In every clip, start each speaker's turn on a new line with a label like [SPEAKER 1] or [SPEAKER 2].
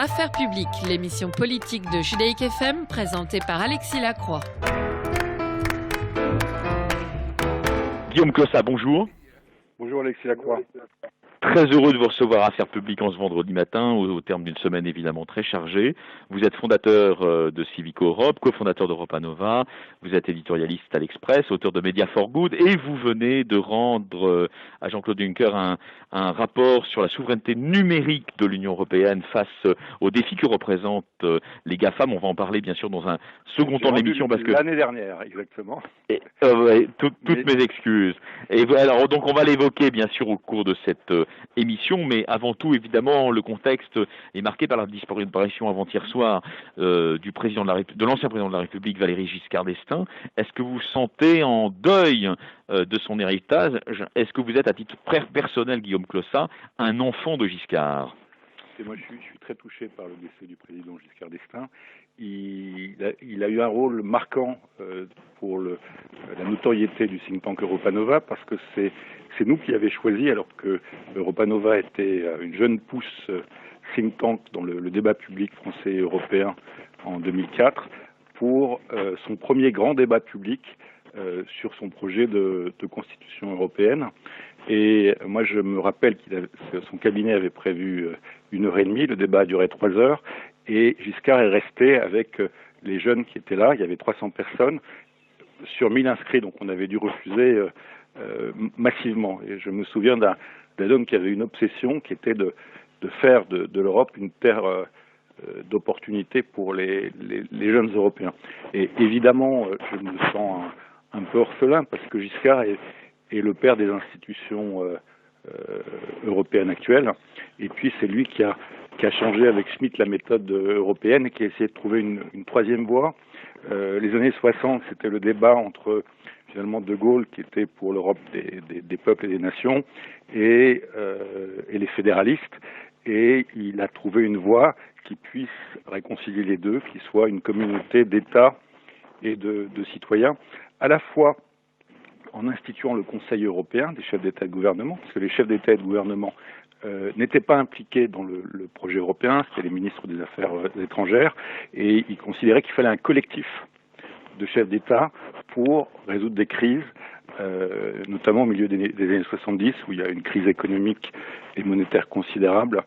[SPEAKER 1] Affaires publiques, l'émission politique de Judaïque FM présentée par Alexis Lacroix.
[SPEAKER 2] Guillaume Clossat, bonjour.
[SPEAKER 3] Bonjour Alexis Lacroix.
[SPEAKER 2] Très heureux de vous recevoir à Affaires publiques en ce vendredi matin, au terme d'une semaine évidemment très chargée. Vous êtes fondateur de Civico Europe, cofondateur d'Europa Nova, vous êtes éditorialiste à l'Express, auteur de Media for Good, et vous venez de rendre à Jean-Claude Juncker un rapport sur la souveraineté numérique de l'Union européenne face aux défis que représentent les GAFAM. On va en parler bien sûr dans un second temps de l'émission parce que
[SPEAKER 3] l'année dernière, exactement.
[SPEAKER 2] Toutes mes excuses. Et alors donc on va l'évoquer bien sûr au cours de cette émission, mais avant tout, évidemment, le contexte est marqué par la disparition avant-hier soir de l'ancien président de la République, Valéry Giscard d'Estaing. Est-ce que vous vous sentez en deuil de son héritage? Est-ce que vous êtes, à titre personnel, Guillaume Clossat, un enfant de Giscard?
[SPEAKER 3] Et moi, je suis très touché par le décès du président Giscard d'Estaing. Il a eu un rôle marquant pour la notoriété du think tank Europa Nova, parce que c'est nous qui avions choisi, alors que Europa Nova était une jeune pousse think tank dans le débat public français et européen en 2004, pour son premier grand débat public sur son projet de constitution européenne. Et moi, je me rappelle son cabinet avait prévu 1h30, le débat a duré 3 heures, et Giscard est resté avec les jeunes qui étaient là. Il y avait 300 personnes sur 1000 inscrits, donc on avait dû refuser massivement. Et je me souviens d'un homme qui avait une obsession, qui était de faire de l'Europe une terre d'opportunités pour les jeunes Européens. Et évidemment, je me sens un peu orphelin, parce que Giscard est le père des institutions européennes actuelles. Et puis c'est lui qui a changé avec Schmitt la méthode européenne et qui a essayé de trouver une troisième voie. Les années 60, c'était le débat entre finalement De Gaulle, qui était pour l'Europe des peuples et des nations, et les fédéralistes. Et il a trouvé une voie qui puisse réconcilier les deux, qui soit une communauté d'États et de citoyens, à la fois en instituant le Conseil européen des chefs d'État et de gouvernement, parce que les chefs d'État et de gouvernement n'étaient pas impliqués dans le projet européen, c'était les ministres des Affaires étrangères, et ils considéraient qu'il fallait un collectif de chefs d'État pour résoudre des crises, notamment au milieu des années 70, où il y a une crise économique et monétaire considérable,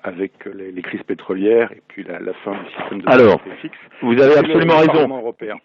[SPEAKER 3] avec les crises pétrolières et puis la fin du système de sécurité fixe.
[SPEAKER 2] Vous avez absolument raison.
[SPEAKER 3] Européen.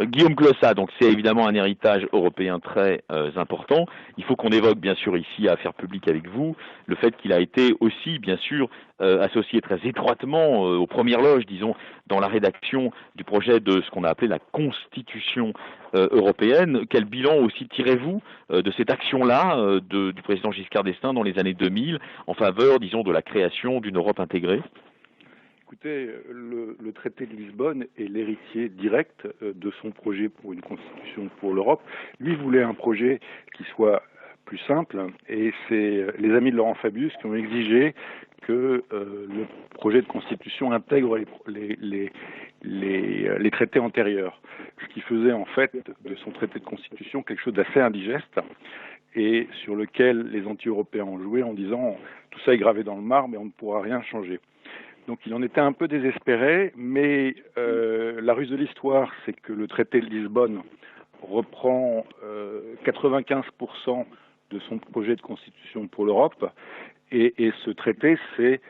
[SPEAKER 2] Guillaume Clossat, donc c'est évidemment un héritage européen très important. Il faut qu'on évoque bien sûr ici à Affaires publiques avec vous le fait qu'il a été aussi bien sûr associé très étroitement aux premières loges, disons, dans la rédaction du projet de ce qu'on a appelé la Constitution européenne. Quel bilan aussi tirez-vous de cette action-là du président Giscard d'Estaing dans les années 2000 en faveur, disons, de la création d'une Europe intégrée?
[SPEAKER 3] Écoutez, le traité de Lisbonne est l'héritier direct de son projet pour une constitution pour l'Europe. Lui voulait un projet qui soit plus simple, et c'est les amis de Laurent Fabius qui ont exigé que le projet de constitution intègre les traités antérieurs, ce qui faisait en fait de son traité de constitution quelque chose d'assez indigeste, et sur lequel les anti-européens ont joué en disant tout ça est gravé dans le marbre et on ne pourra rien changer. Donc il en était un peu désespéré, mais la ruse de l'histoire, c'est que le traité de Lisbonne reprend 95% de son projet de constitution pour l'Europe, et ce traité, c'est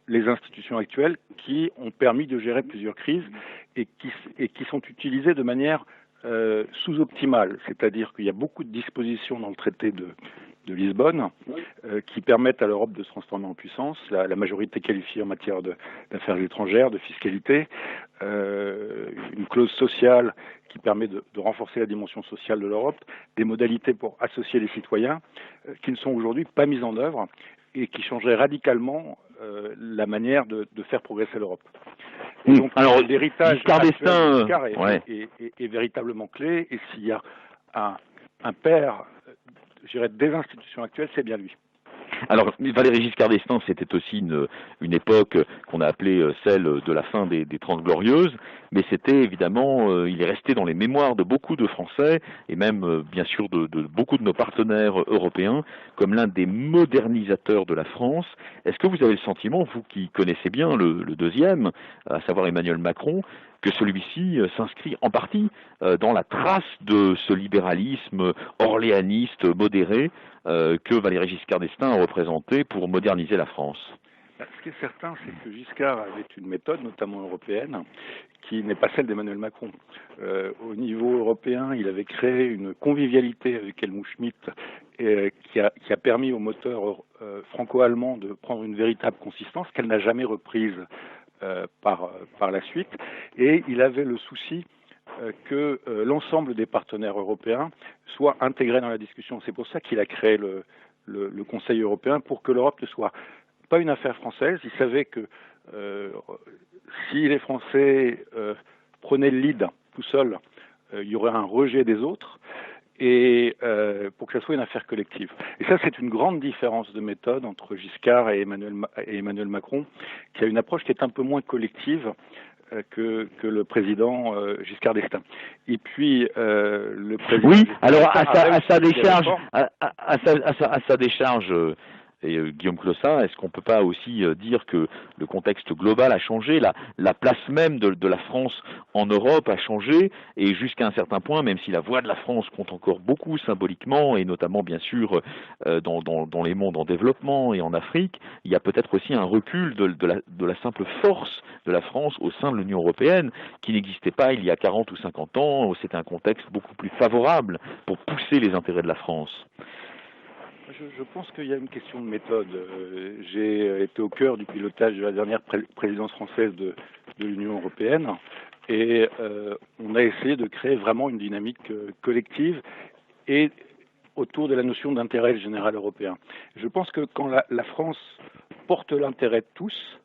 [SPEAKER 3] les institutions actuelles qui ont permis de gérer plusieurs crises et qui sont utilisées de manière sous-optimale, c'est-à-dire qu'il y a beaucoup de dispositions dans le traité de Lisbonne qui permettent à l'Europe de se transformer en puissance, la majorité qualifiée en matière d'affaires étrangères, de fiscalité, une clause sociale qui permet de renforcer la dimension sociale de l'Europe, des modalités pour associer les citoyens qui ne sont aujourd'hui pas mises en œuvre et qui changeraient radicalement la manière de faire progresser l'Europe. Donc l'héritage Giscard est véritablement clé, et s'il y a un père, je dirais, des institutions actuelles, c'est bien lui.
[SPEAKER 2] Alors, Valéry Giscard d'Estaing, c'était aussi une époque qu'on a appelée celle de la fin des Trente Glorieuses, mais c'était évidemment, il est resté dans les mémoires de beaucoup de Français, et même bien sûr de beaucoup de nos partenaires européens, comme l'un des modernisateurs de la France. Est-ce que vous avez le sentiment, vous qui connaissez bien le deuxième, à savoir Emmanuel Macron, que celui-ci s'inscrit en partie dans la trace de ce libéralisme orléaniste modéré que Valéry Giscard d'Estaing a représenté pour moderniser la France?
[SPEAKER 3] Ce qui est certain, c'est que Giscard avait une méthode, notamment européenne, qui n'est pas celle d'Emmanuel Macron. Au niveau européen, il avait créé une convivialité avec Helmut Schmidt qui a permis au moteur franco-allemand de prendre une véritable consistance qu'elle n'a jamais reprise par la suite. Et il avait le souci que l'ensemble des partenaires européens soient intégrés dans la discussion. C'est pour ça qu'il a créé le Conseil européen, pour que l'Europe ne soit pas une affaire française. Il savait que si les Français prenaient le lead tout seuls, il y aurait un rejet des autres, et pour que ça soit une affaire collective. Et ça, c'est une grande différence de méthode entre Giscard et Emmanuel Macron, qui a une approche qui est un peu moins collective que le président Giscard d'Estaing. Et puis le président.
[SPEAKER 2] Oui, alors à sa décharge. Et Guillaume Clossat, est-ce qu'on ne peut pas aussi dire que le contexte global a changé, la place même de la France en Europe a changé, et jusqu'à un certain point, même si la voix de la France compte encore beaucoup symboliquement, et notamment bien sûr dans les mondes en développement et en Afrique, il y a peut-être aussi un recul de la simple force de la France au sein de l'Union européenne, qui n'existait pas il y a 40 ou 50 ans, où c'était un contexte beaucoup plus favorable pour pousser les intérêts de la France.
[SPEAKER 3] Je pense qu'il y a une question de méthode. J'ai été au cœur du pilotage de la dernière présidence française de l'Union européenne, et on a essayé de créer vraiment une dynamique collective et autour de la notion d'intérêt général européen. Je pense que quand la France porte l'intérêt de tous,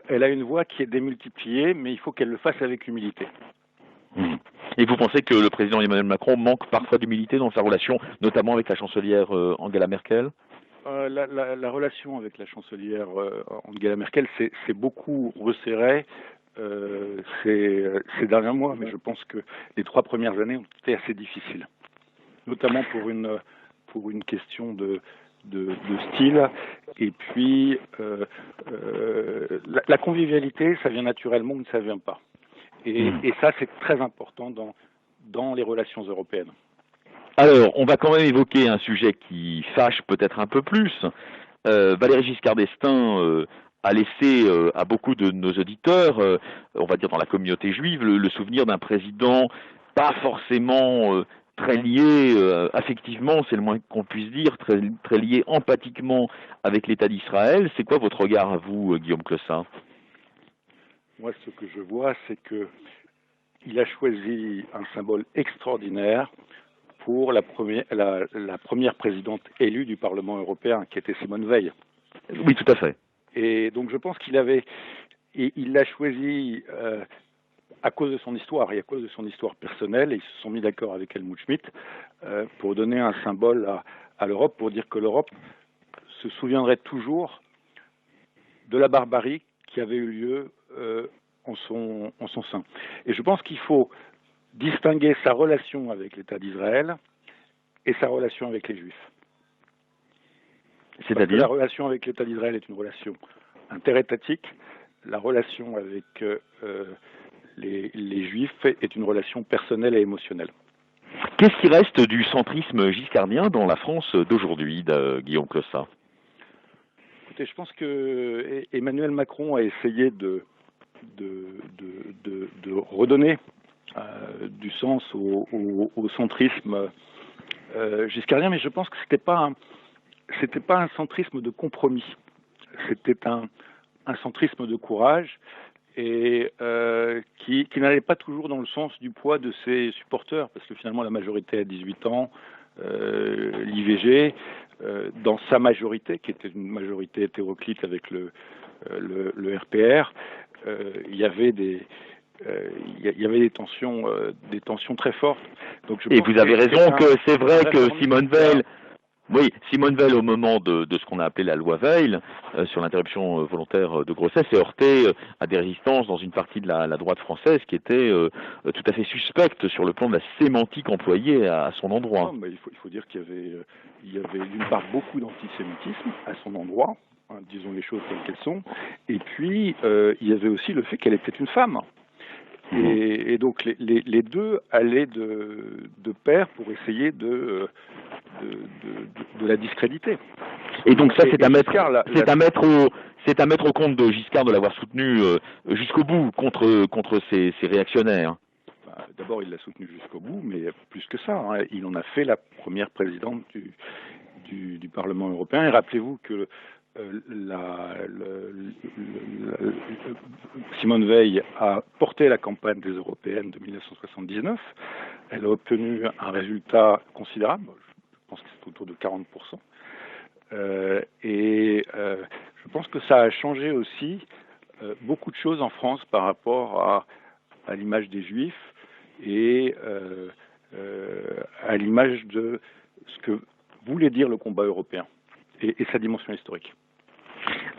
[SPEAKER 3] elle a une voix qui est démultipliée, mais il faut qu'elle le fasse avec humilité.
[SPEAKER 2] Et vous pensez que le président Emmanuel Macron manque parfois d'humilité dans sa relation, notamment avec la chancelière Angela Merkel?
[SPEAKER 3] La relation avec la chancelière Angela Merkel s'est beaucoup resserrée ces derniers mois, mais je pense que les 3 premières années ont été assez difficiles, notamment pour une question de style. Et puis la convivialité, ça vient naturellement ou ça ne vient pas. Et ça, c'est très important dans les relations européennes.
[SPEAKER 2] Alors, on va quand même évoquer un sujet qui fâche peut-être un peu plus. Valéry Giscard d'Estaing a laissé à beaucoup de nos auditeurs, on va dire dans la communauté juive, le souvenir d'un président pas forcément très lié affectivement, c'est le moins qu'on puisse dire, très lié empathiquement avec l'État d'Israël. C'est quoi votre regard à vous, Guillaume Clossat?
[SPEAKER 3] Moi, ce que je vois, c'est que il a choisi un symbole extraordinaire pour la première présidente élue du Parlement européen, qui était Simone Veil.
[SPEAKER 2] Oui, tout à fait.
[SPEAKER 3] Et donc, je pense il l'a choisi à cause de son histoire et à cause de son histoire personnelle. Et ils se sont mis d'accord avec Helmut Schmidt pour donner un symbole à l'Europe, pour dire que l'Europe se souviendrait toujours de la barbarie qui avait eu lieu en son sein. Et je pense qu'il faut distinguer sa relation avec l'État d'Israël et sa relation avec les Juifs.
[SPEAKER 2] C'est-à-dire ?
[SPEAKER 3] La relation avec l'État d'Israël est une relation interétatique. La relation avec les Juifs est une relation personnelle et émotionnelle.
[SPEAKER 2] Qu'est-ce qui reste du centrisme giscardien dans la France d'aujourd'hui, Guillaume Clossat?
[SPEAKER 3] Écoutez, je pense que Emmanuel Macron a essayé de redonner du sens au centrisme giscardien, mais je pense que c'était pas un centrisme de compromis, c'était un centrisme de courage et qui n'allait pas toujours dans le sens du poids de ses supporters, parce que finalement la majorité a 18 ans, l'IVG, dans sa majorité, qui était une majorité hétéroclite avec le RPR, il y avait des tensions très fortes. Donc
[SPEAKER 2] et vous avez raison que c'est vrai que Simone Veil Oui, Simone Veil, au moment de ce qu'on a appelé la loi Veil, sur l'interruption volontaire de grossesse, s'est heurtée à des résistances dans une partie de la droite française qui était tout à fait suspecte sur le plan de la sémantique employée à son endroit.
[SPEAKER 3] Non, mais il faut dire il y avait d'une part beaucoup d'antisémitisme à son endroit, hein, disons les choses telles qu'elles sont, et puis il y avait aussi le fait qu'elle était une femme. Et donc les deux allaient de pair pour essayer de la discréditer.
[SPEAKER 2] Et donc ça, c'est à mettre au compte de Giscard de l'avoir soutenu jusqu'au bout contre ces réactionnaires.
[SPEAKER 3] D'abord, il l'a soutenu jusqu'au bout, mais plus que ça, hein, il en a fait la première présidente du Parlement européen. Et rappelez-vous que Simone Veil a porté la campagne des européennes de 1979. Elle a obtenu un résultat considérable, je pense que c'est autour de 40%. Je pense que ça a changé aussi beaucoup de choses en France par rapport à l'image des Juifs et à l'image de ce que voulait dire le combat européen et sa dimension historique.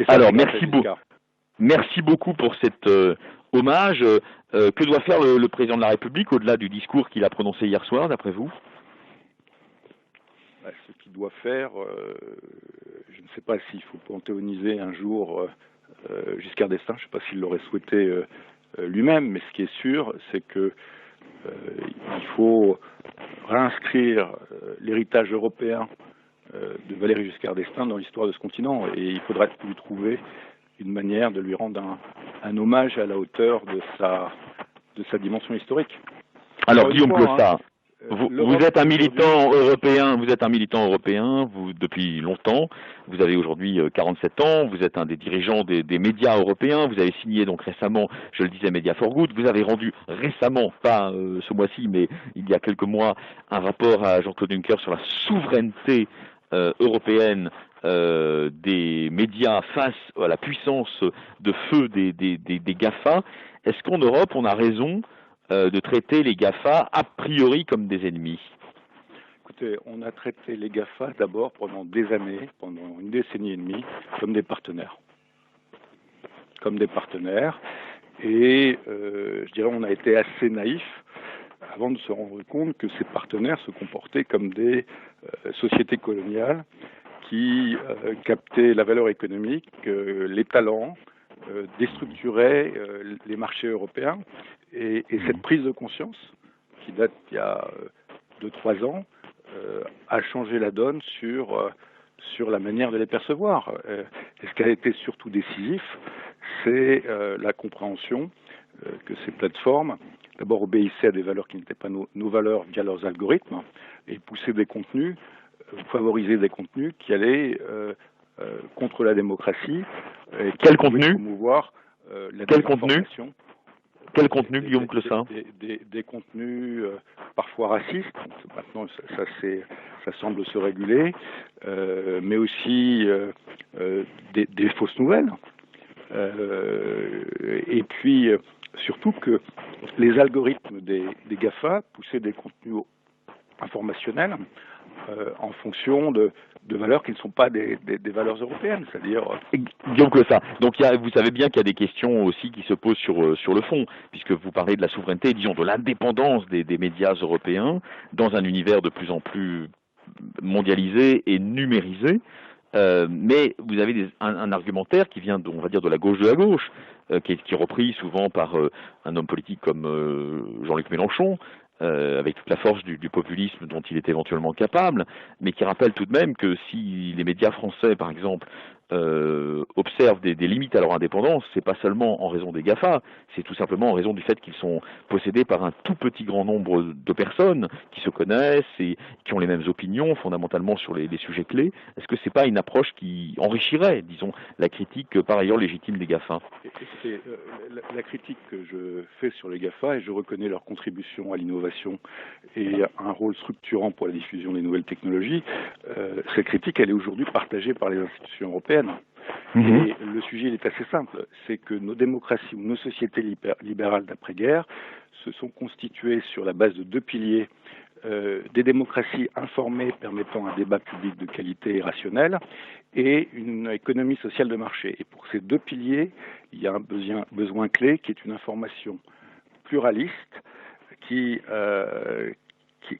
[SPEAKER 2] Alors, merci beaucoup pour cet hommage. Que doit faire le président de la République au-delà du discours qu'il a prononcé hier soir, d'après vous?
[SPEAKER 3] Ce qu'il doit faire, je ne sais pas s'il faut panthéoniser un jour Giscard d'Estaing, je ne sais pas s'il l'aurait souhaité lui-même, mais ce qui est sûr, c'est que il faut réinscrire l'héritage européen de Valéry Giscard d'Estaing dans l'histoire de ce continent, et il faudra lui trouver une manière de lui rendre un hommage à la hauteur de sa dimension historique.
[SPEAKER 2] Alors Guillaume Clossard, vous êtes un militant européen, vous depuis longtemps, vous avez aujourd'hui 47 ans, vous êtes un des dirigeants des médias européens, vous avez signé donc récemment, je le disais, Media for Good, vous avez rendu récemment, pas ce mois-ci, mais il y a quelques mois, un rapport à Jean-Claude Juncker sur la souveraineté européenne des médias face à la puissance de feu des GAFA. Est-ce qu'en Europe, on a raison de traiter les GAFA a priori comme des ennemis?
[SPEAKER 3] Écoutez, on a traité les GAFA d'abord pendant des années, pendant une décennie et demie, comme des partenaires. Et je dirais on a été assez naïfs avant de se rendre compte que ces partenaires se comportaient comme des sociétés coloniales qui captaient la valeur économique, les talents, déstructuraient les marchés européens. Et cette prise de conscience, qui date il y a 2-3 ans, a changé la donne sur la manière de les percevoir. Et ce qui a été surtout décisif, c'est la compréhension que ces plateformes, d'abord, obéissaient à des valeurs qui n'étaient pas nos valeurs via leurs algorithmes, et poussaient des contenus, favoriser des contenus qui allaient contre la démocratie.
[SPEAKER 2] Quel contenu?
[SPEAKER 3] Promouvoir la
[SPEAKER 2] Quel contenu? Quel contenu, Guillaume Clossard?
[SPEAKER 3] Des contenus parfois racistes. Maintenant, ça semble se réguler, mais aussi des fausses nouvelles. Et puis, surtout que les algorithmes des GAFA poussaient des contenus informationnels en fonction de valeurs qui ne sont pas des valeurs européennes, c'est-à-dire...
[SPEAKER 2] Guillaume Clossard, donc vous savez bien qu'il y a des questions aussi qui se posent sur le fond, puisque vous parlez de la souveraineté, disons de l'indépendance des médias européens dans un univers de plus en plus mondialisé et numérisé. Mais vous avez un argumentaire qui vient, on va dire, de la gauche de la gauche, qui est repris souvent par un homme politique comme Jean-Luc Mélenchon, avec toute la force du populisme dont il est éventuellement capable, mais qui rappelle tout de même que si les médias français, par exemple, observent des limites à leur indépendance, c'est pas seulement en raison des GAFA, c'est tout simplement en raison du fait qu'ils sont possédés par un tout petit grand nombre de personnes qui se connaissent et qui ont les mêmes opinions fondamentalement sur les sujets clés. Est-ce que c'est pas une approche qui enrichirait, disons, la critique par ailleurs légitime des GAFA?
[SPEAKER 3] Écoutez, la critique que je fais sur les GAFA, et je reconnais leur contribution à l'innovation et un rôle structurant pour la diffusion des nouvelles technologies, cette critique, elle est aujourd'hui partagée par les institutions européennes. Et le sujet il est assez simple, c'est que nos démocraties ou nos sociétés libérales d'après-guerre se sont constituées sur la base de deux piliers, des démocraties informées permettant un débat public de qualité et rationnel, et une économie sociale de marché. Et pour ces deux piliers, il y a un besoin clé qui est une information pluraliste qui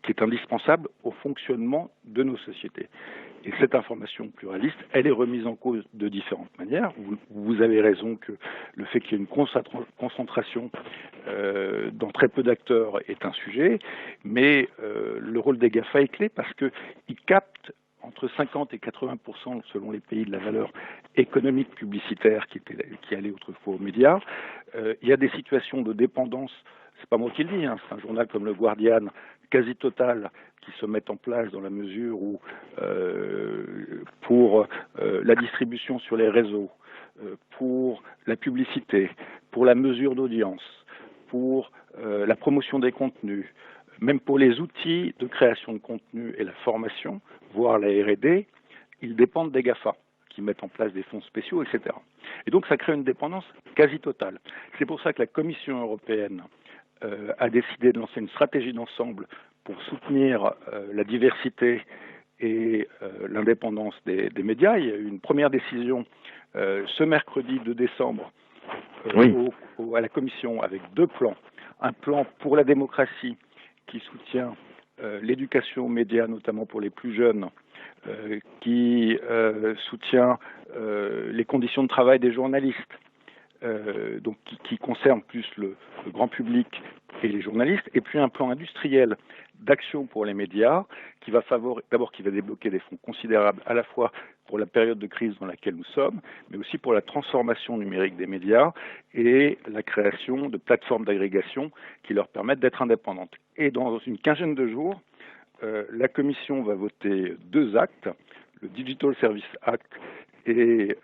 [SPEAKER 3] est indispensable au fonctionnement de nos sociétés. Et cette information pluraliste, elle est remise en cause de différentes manières. Vous avez raison que le fait qu'il y ait une concentration dans très peu d'acteurs est un sujet, mais le rôle des GAFA est clé parce qu'ils captent entre 50 et 80% selon les pays de la valeur économique publicitaire qui allait autrefois aux médias. Il y a des situations de dépendance, c'est pas moi qui le dis, c'est un journal comme le Guardian, quasi total, qui se mettent en place dans la mesure où pour la distribution sur les réseaux, pour la publicité, pour la mesure d'audience, pour la promotion des contenus, même pour les outils de création de contenu et la formation, voire la R&D, ils dépendent des GAFA qui mettent en place des fonds spéciaux, etc. Et donc ça crée une dépendance quasi totale. C'est pour ça que la Commission européenne a décidé de lancer une stratégie d'ensemble pour soutenir la diversité et l'indépendance des médias. Il y a eu une première décision ce mercredi 2 décembre à la Commission avec deux plans. Un plan pour la démocratie qui soutient l'éducation aux médias, notamment pour les plus jeunes, qui soutient les conditions de travail des journalistes, donc qui concerne plus le grand public et les journalistes, et puis un plan industriel d'action pour les médias qui va débloquer des fonds considérables à la fois pour la période de crise dans laquelle nous sommes, mais aussi pour la transformation numérique des médias et la création de plateformes d'agrégation qui leur permettent d'être indépendantes. Et dans une quinzaine de jours, la Commission va voter deux actes, le Digital Service Act et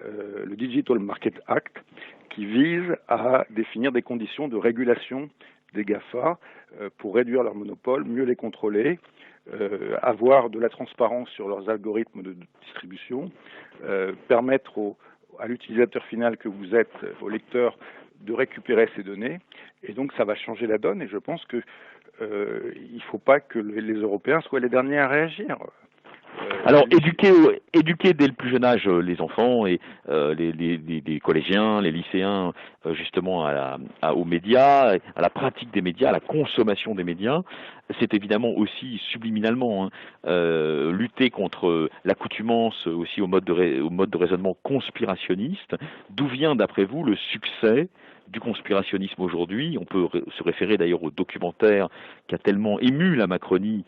[SPEAKER 3] le Digital Market Act, qui visent à définir des conditions de régulation des GAFA pour réduire leur monopole, mieux les contrôler, avoir de la transparence sur leurs algorithmes de distribution, permettre à l'utilisateur final que vous êtes, au lecteur, de récupérer ces données. Et donc ça va changer la donne et je pense que il ne faut pas que les Européens soient les derniers à réagir.
[SPEAKER 2] Alors, éduquer dès le plus jeune âge les enfants et les collégiens, les lycéens, justement aux médias, à la pratique des médias, à la consommation des médias, c'est évidemment aussi subliminalement lutter contre l'accoutumance aussi au mode de raisonnement conspirationniste. D'où vient, d'après vous, le succès du conspirationnisme aujourd'hui? On peut se référer d'ailleurs au documentaire qui a tellement ému la Macronie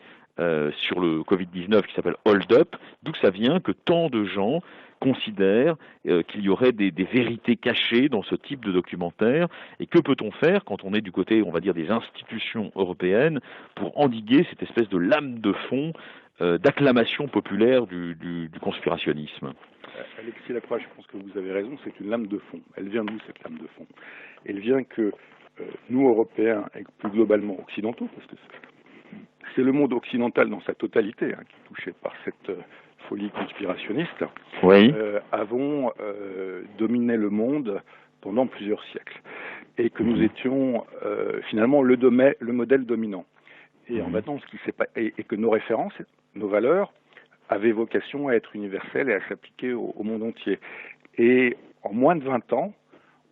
[SPEAKER 2] sur le Covid-19 qui s'appelle Hold Up, d'où ça vient que tant de gens considèrent qu'il y aurait des vérités cachées dans ce type de documentaire, et que peut-on faire quand on est du côté, on va dire, des institutions européennes pour endiguer cette espèce de lame de fond d'acclamation populaire du conspirationnisme?
[SPEAKER 3] Alexis Lacroix, je pense que vous avez raison, c'est une lame de fond. Elle vient d'où cette lame de fond? Elle vient que nous, Européens, et plus globalement occidentaux, parce que c'est le monde occidental dans sa totalité qui est touché par cette folie conspirationniste, avons dominé le monde pendant plusieurs siècles et que nous étions finalement le modèle dominant. Et en maintenant, ce qui s'est passé, et que nos références, nos valeurs avaient vocation à être universelles et à s'appliquer au monde entier. Et en moins de 20 ans,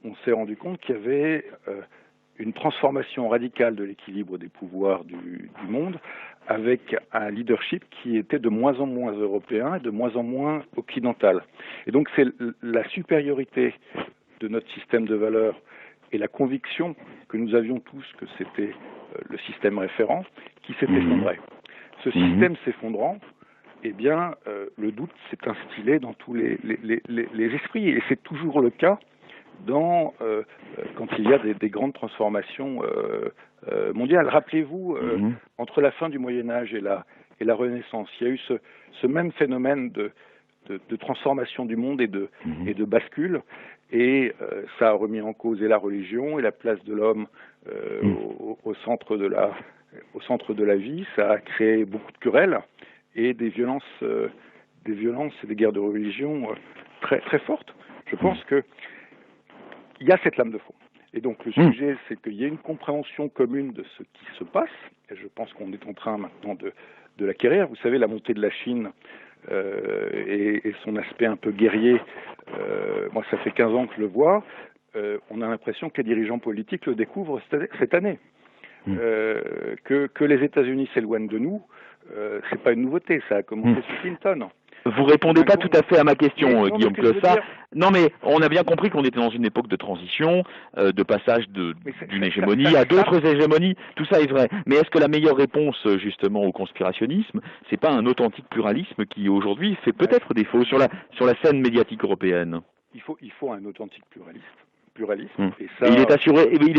[SPEAKER 3] on s'est rendu compte qu'il y avait une transformation radicale de l'équilibre des pouvoirs du monde, avec un leadership qui était de moins en moins européen et de moins en moins occidental. Et donc c'est la supériorité de notre système de valeurs et la conviction que nous avions tous que c'était le système référent qui s'est effondré. Ce système s'effondrant, eh bien, le doute s'est instillé dans tous les esprits, et c'est toujours le cas quand il y a des grandes transformations mondiales. Rappelez-vous, entre la fin du Moyen-Âge et la Renaissance, il y a eu ce même phénomène de transformation du monde et de bascule, et ça a remis en cause et la religion et la place de l'homme au centre de la vie. Ça a créé beaucoup de querelles et des violences et des guerres de religion très très fortes. Je pense que il y a cette lame de fond. Et donc le sujet, c'est qu'il y ait une compréhension commune de ce qui se passe, et je pense qu'on est en train maintenant de l'acquérir. Vous savez, la montée de la Chine et son aspect un peu guerrier, moi ça fait 15 ans que je le vois, on a l'impression que les dirigeants politiques le découvrent cette année. Que les États-Unis s'éloignent de nous, c'est pas une nouveauté, ça a commencé sous Clinton.
[SPEAKER 2] Vous répondez pas tout à fait à ma question,
[SPEAKER 3] non,
[SPEAKER 2] Guillaume Clossard. Non, mais on a bien compris qu'on était dans une époque de transition, de passage d'une hégémonie à d'autres hégémonies. Tout ça est vrai. Mais est-ce que la meilleure réponse, justement, au conspirationnisme, c'est pas un authentique pluralisme qui, aujourd'hui, fait peut-être défaut sur la scène médiatique européenne?
[SPEAKER 3] Il faut un authentique pluralisme. Et
[SPEAKER 2] ça... il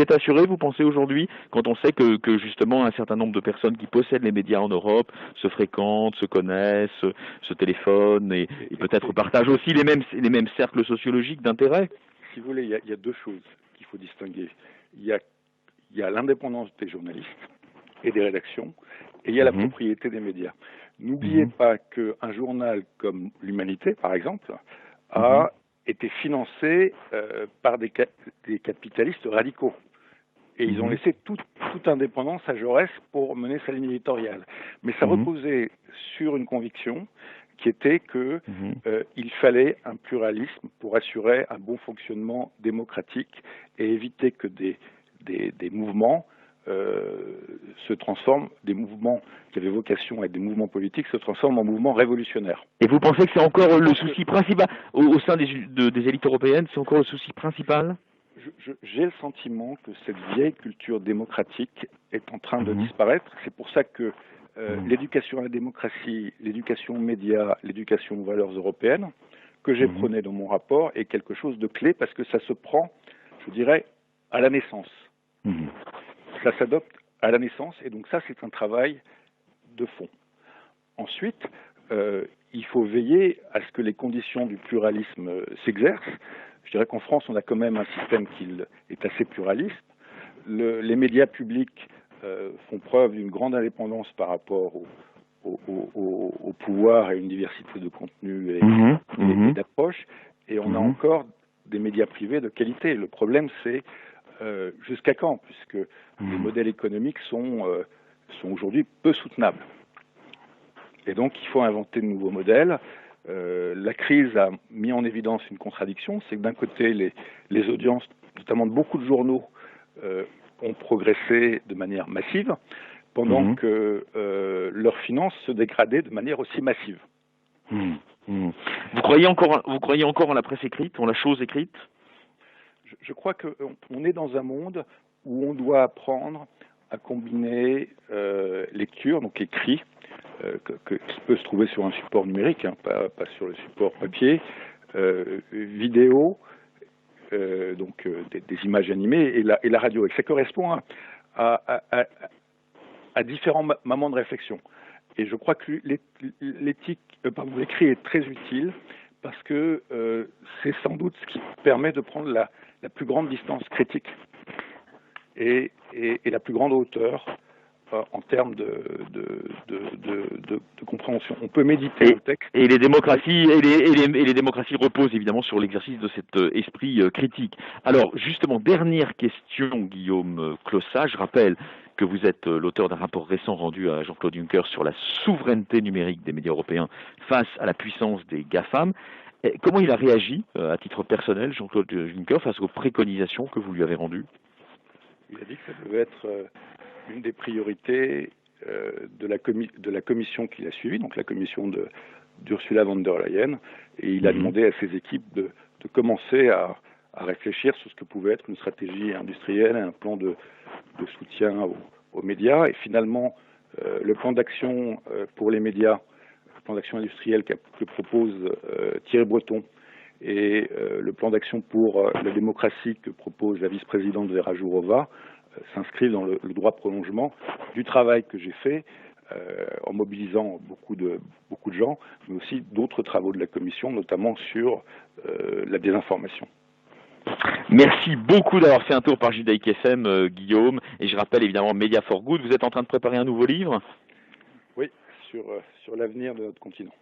[SPEAKER 2] est assuré, vous pensez, aujourd'hui, quand on sait que justement un certain nombre de personnes qui possèdent les médias en Europe se fréquentent, se connaissent, se téléphonent et peut-être partagent aussi les mêmes cercles sociologiques d'intérêt?
[SPEAKER 3] Si vous voulez, il y a deux choses qu'il faut distinguer. Il y a l'indépendance des journalistes et des rédactions, et il y a la propriété des médias. N'oubliez pas qu'un journal comme l'Humanité, par exemple, a été financé par des capitalistes radicaux. Et ils ont laissé toute indépendance à Jaurès pour mener sa ligne éditoriale. Mais ça reposait sur une conviction qui était que il fallait un pluralisme pour assurer un bon fonctionnement démocratique et éviter que des mouvements se transforment, des mouvements qui avaient vocation à être des mouvements politiques se transforment en mouvements révolutionnaires.
[SPEAKER 2] Et vous pensez que c'est encore le souci principal au sein des élites européennes, c'est encore le souci principal?
[SPEAKER 3] J'ai le sentiment que cette vieille culture démocratique est en train de disparaître. C'est pour ça que l'éducation à la démocratie, l'éducation aux médias, l'éducation aux valeurs européennes, que j'ai prôné dans mon rapport, est quelque chose de clé parce que ça se prend, je dirais, à la naissance. Ça s'adopte à la naissance, et donc ça, c'est un travail de fond. Ensuite, il faut veiller à ce que les conditions du pluralisme s'exercent. Je dirais qu'en France, on a quand même un système qui est assez pluraliste. Les médias publics font preuve d'une grande indépendance par rapport au pouvoir et une diversité de contenus et d'approches, et on a encore des médias privés de qualité. Le problème, c'est jusqu'à quand, puisque les modèles économiques sont aujourd'hui peu soutenables. Et donc, il faut inventer de nouveaux modèles. La crise a mis en évidence une contradiction, c'est que d'un côté, les audiences, notamment de beaucoup de journaux, ont progressé de manière massive, pendant que leurs finances se dégradaient de manière aussi massive.
[SPEAKER 2] Vous croyez encore en la presse écrite, en la chose écrite?
[SPEAKER 3] Je crois qu'on est dans un monde où on doit apprendre à combiner lecture, donc écrit, qui peut se trouver sur un support numérique, pas sur le support papier, vidéo, donc des images animées, et la radio. Et ça correspond à différents moments de réflexion. Et je crois que l'écrit est très utile parce que c'est sans doute ce qui permet de prendre la plus grande distance critique et la plus grande hauteur en termes de compréhension. On peut méditer le texte.
[SPEAKER 2] Et les démocraties reposent évidemment sur l'exercice de cet esprit critique. Alors justement, dernière question, Guillaume Clossard. Je rappelle que vous êtes l'auteur d'un rapport récent rendu à Jean-Claude Juncker sur la souveraineté numérique des médias européens face à la puissance des GAFAM. Comment il a réagi, à titre personnel, Jean-Claude Juncker, face aux préconisations que vous lui avez rendues?
[SPEAKER 3] Il a dit que ça devait être une des priorités de la commission qu'il a suivie, donc la commission d'Ursula von der Leyen, et il a demandé à ses équipes de commencer à réfléchir sur ce que pouvait être une stratégie industrielle, un plan de soutien aux médias, et finalement le plan d'action pour les médias, le plan d'action industriel que propose Thierry Breton, et le plan d'action pour la démocratie que propose la vice-présidente Vera Jourova s'inscrivent dans le droit prolongement du travail que j'ai fait en mobilisant beaucoup de gens, mais aussi d'autres travaux de la Commission, notamment sur la désinformation.
[SPEAKER 2] Merci beaucoup d'avoir fait un tour par Judaïque FM, Guillaume, et je rappelle évidemment Media for Good. Vous êtes en train de préparer un nouveau livre?
[SPEAKER 3] Oui, sur l'avenir de notre continent.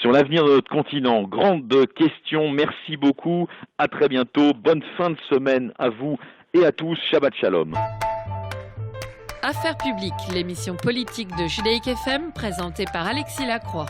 [SPEAKER 2] sur l'avenir de notre continent. Grande question, merci beaucoup, à très bientôt, bonne fin de semaine à vous et à tous, Shabbat Shalom.
[SPEAKER 1] Affaires publiques, l'émission politique de Judaïk FM présentée par Alexis Lacroix.